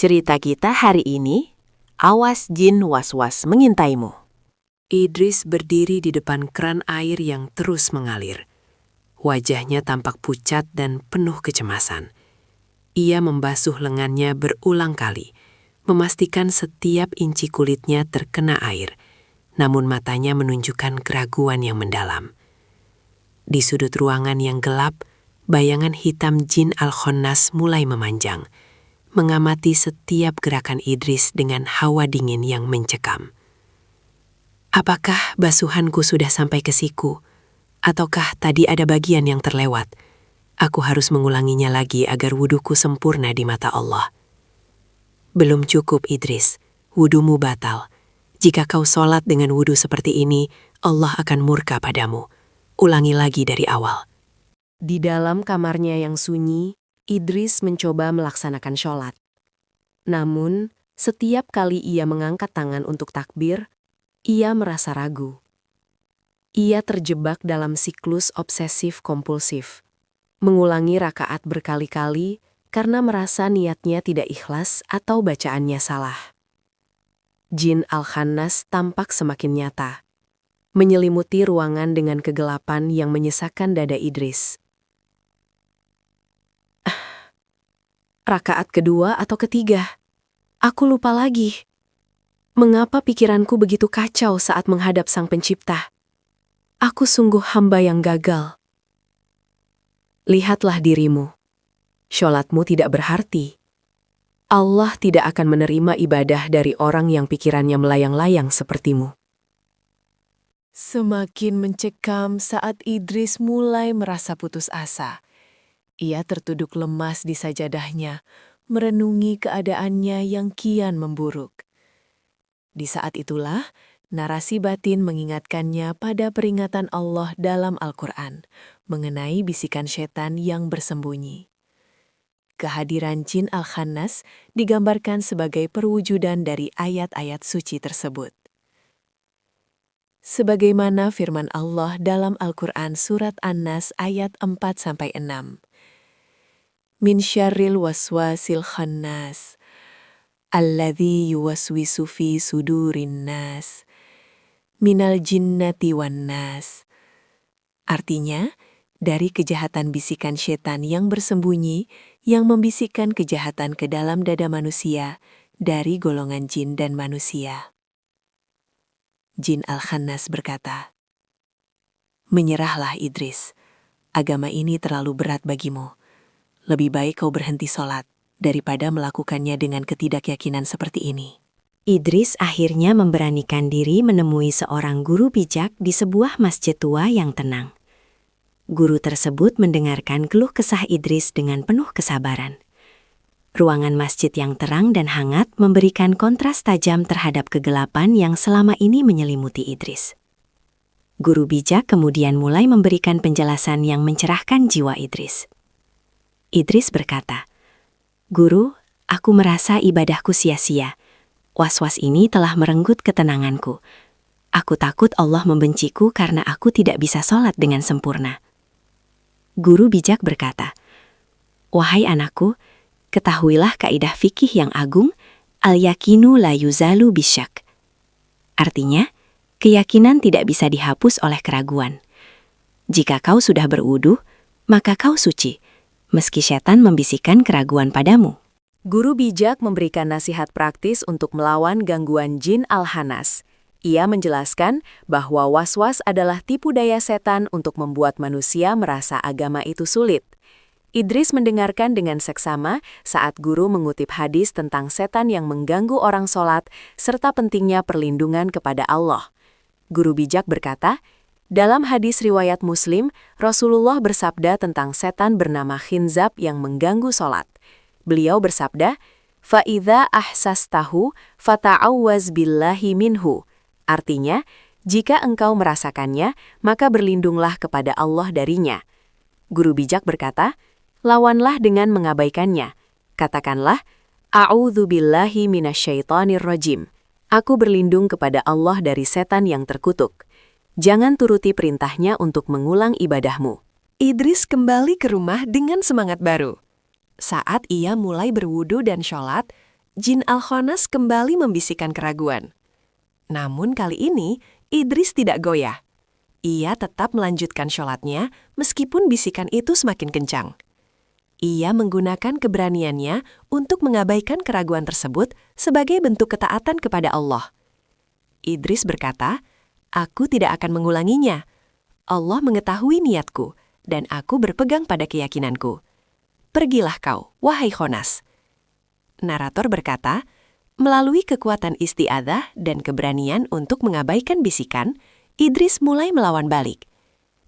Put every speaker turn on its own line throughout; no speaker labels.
Cerita kita hari ini, awas jin was-was mengintaimu.
Idris berdiri di depan keran air yang terus mengalir. Wajahnya tampak pucat dan penuh kecemasan. Ia membasuh lengannya berulang kali, memastikan setiap inci kulitnya terkena air, namun matanya menunjukkan keraguan yang mendalam. Di sudut ruangan yang gelap, bayangan hitam jin Al-Khonnas mulai memanjang, mengamati setiap gerakan Idris dengan hawa dingin yang mencekam. Apakah basuhanku sudah sampai ke siku? Ataukah tadi ada bagian yang terlewat? Aku harus mengulanginya lagi agar wuduku sempurna di mata Allah. Belum cukup, Idris. Wudumu batal. Jika kau sholat dengan wudu seperti ini, Allah akan murka padamu. Ulangi lagi dari awal.
Di dalam kamarnya yang sunyi, Idris mencoba melaksanakan sholat. Namun, setiap kali ia mengangkat tangan untuk takbir, ia merasa ragu. Ia terjebak dalam siklus obsesif-kompulsif, mengulangi rakaat berkali-kali karena merasa niatnya tidak ikhlas atau bacaannya salah. Jin Al-Khonnas tampak semakin nyata, menyelimuti ruangan dengan kegelapan yang menyesakkan dada Idris. Rakaat kedua atau ketiga? Aku lupa lagi. Mengapa pikiranku begitu kacau saat menghadap Sang Pencipta? Aku sungguh hamba yang gagal. Lihatlah dirimu. Sholatmu tidak berarti. Allah tidak akan menerima ibadah dari orang yang pikirannya melayang-layang sepertimu.
Semakin mencekam saat Idris mulai merasa putus asa. Ia tertuduk lemas di sajadahnya, merenungi keadaannya yang kian memburuk. Di saat itulah, narasi batin mengingatkannya pada peringatan Allah dalam Al-Quran mengenai bisikan setan yang bersembunyi. Kehadiran jin Al-Khonnas digambarkan sebagai perwujudan dari ayat-ayat suci tersebut. Sebagaimana firman Allah dalam Al-Quran Surat An-Nas ayat 4-6. Min syarril waswasil khannas, alladzi yuwaswisu fi sudurin nas, minal jinnati wan nas. Artinya, dari kejahatan bisikan setan yang bersembunyi, yang membisikkan kejahatan ke dalam dada manusia, dari golongan jin dan manusia. Jin Al-Khonnas berkata, "Menyerahlah Idris, agama ini terlalu berat bagimu. Lebih baik kau berhenti sholat, daripada melakukannya dengan ketidakyakinan seperti ini."
Idris akhirnya memberanikan diri menemui seorang guru bijak di sebuah masjid tua yang tenang. Guru tersebut mendengarkan keluh kesah Idris dengan penuh kesabaran. Ruangan masjid yang terang dan hangat memberikan kontras tajam terhadap kegelapan yang selama ini menyelimuti Idris. Guru bijak kemudian mulai memberikan penjelasan yang mencerahkan jiwa Idris. Idris berkata, "Guru, aku merasa ibadahku sia-sia. Was-was ini telah merenggut ketenanganku. Aku takut Allah membenciku karena aku tidak bisa sholat dengan sempurna." Guru bijak berkata, "Wahai anakku, ketahuilah kaidah fikih yang agung, al-yakinu la yuzalu bisyak." Artinya, keyakinan tidak bisa dihapus oleh keraguan. Jika kau sudah berwudu, maka kau suci, meski setan membisikkan keraguan padamu.
Guru bijak memberikan nasihat praktis untuk melawan gangguan jin Al-Khonnas. Ia menjelaskan bahwa was-was adalah tipu daya setan untuk membuat manusia merasa agama itu sulit. Idris mendengarkan dengan seksama saat guru mengutip hadis tentang setan yang mengganggu orang sholat serta pentingnya perlindungan kepada Allah. Guru bijak berkata, dalam hadis riwayat Muslim, Rasulullah bersabda tentang setan bernama Khinzab yang mengganggu sholat. Beliau bersabda, "Fa'idha ahsastahu fata'awwaz billahi minhu." Artinya, jika engkau merasakannya, maka berlindunglah kepada Allah darinya. Guru bijak berkata, lawanlah dengan mengabaikannya. Katakanlah, "A'udzu billahi minasyaitonir rajim." Aku berlindung kepada Allah dari setan yang terkutuk. Jangan turuti perintahnya untuk mengulang ibadahmu.
Idris kembali ke rumah dengan semangat baru. Saat ia mulai berwudu dan sholat,
Jin Al-Khannas kembali membisikkan keraguan. Namun kali ini, Idris tidak goyah. Ia tetap melanjutkan sholatnya meskipun bisikan itu semakin kencang. Ia menggunakan keberaniannya untuk mengabaikan keraguan tersebut sebagai bentuk ketaatan kepada Allah. Idris berkata, "Aku tidak akan mengulanginya. Allah mengetahui niatku, dan aku berpegang pada keyakinanku. Pergilah kau, wahai Khonas." Narator berkata, melalui kekuatan isti'adzah dan keberanian untuk mengabaikan bisikan, Idris mulai melawan balik.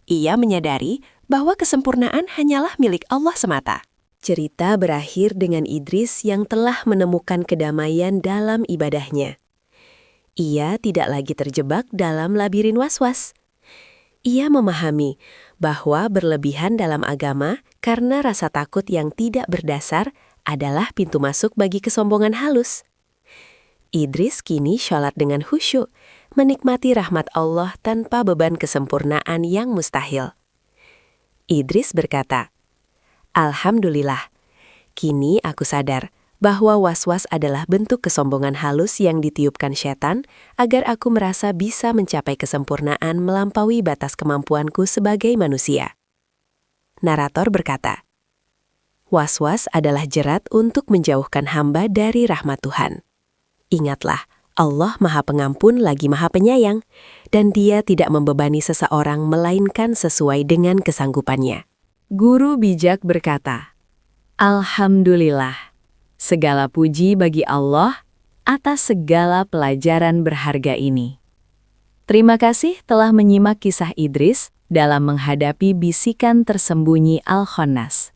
Ia menyadari bahwa kesempurnaan hanyalah milik Allah semata.
Cerita berakhir dengan Idris yang telah menemukan kedamaian dalam ibadahnya. Ia tidak lagi terjebak dalam labirin waswas. Ia memahami bahwa berlebihan dalam agama karena rasa takut yang tidak berdasar adalah pintu masuk bagi kesombongan halus. Idris kini sholat dengan khusyuk, menikmati rahmat Allah tanpa beban kesempurnaan yang mustahil. Idris berkata, "Alhamdulillah, kini aku sadar bahwa was-was adalah bentuk kesombongan halus yang ditiupkan setan agar aku merasa bisa mencapai kesempurnaan melampaui batas kemampuanku sebagai manusia." Narator berkata, was-was adalah jerat untuk menjauhkan hamba dari rahmat Tuhan. Ingatlah, Allah Maha Pengampun lagi Maha Penyayang, dan Dia tidak membebani seseorang melainkan sesuai dengan kesanggupannya.
Guru bijak berkata, "Alhamdulillah, segala puji bagi Allah atas segala pelajaran berharga ini." Terima kasih telah menyimak kisah Idris dalam menghadapi bisikan tersembunyi Al-Khannas.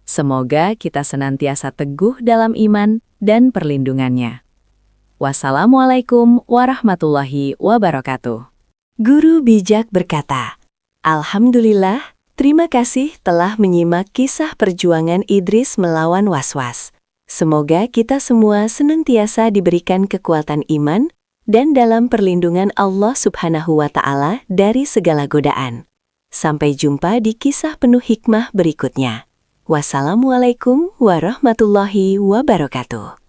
Semoga kita senantiasa teguh dalam iman dan perlindungannya. Wassalamualaikum warahmatullahi wabarakatuh.
Guru bijak berkata, "Alhamdulillah, terima kasih telah menyimak kisah perjuangan Idris melawan was-was. Semoga kita semua senantiasa diberikan kekuatan iman dan dalam perlindungan Allah Subhanahu wa Ta'ala dari segala godaan. Sampai jumpa di kisah penuh hikmah berikutnya. Wassalamualaikum warahmatullahi wabarakatuh."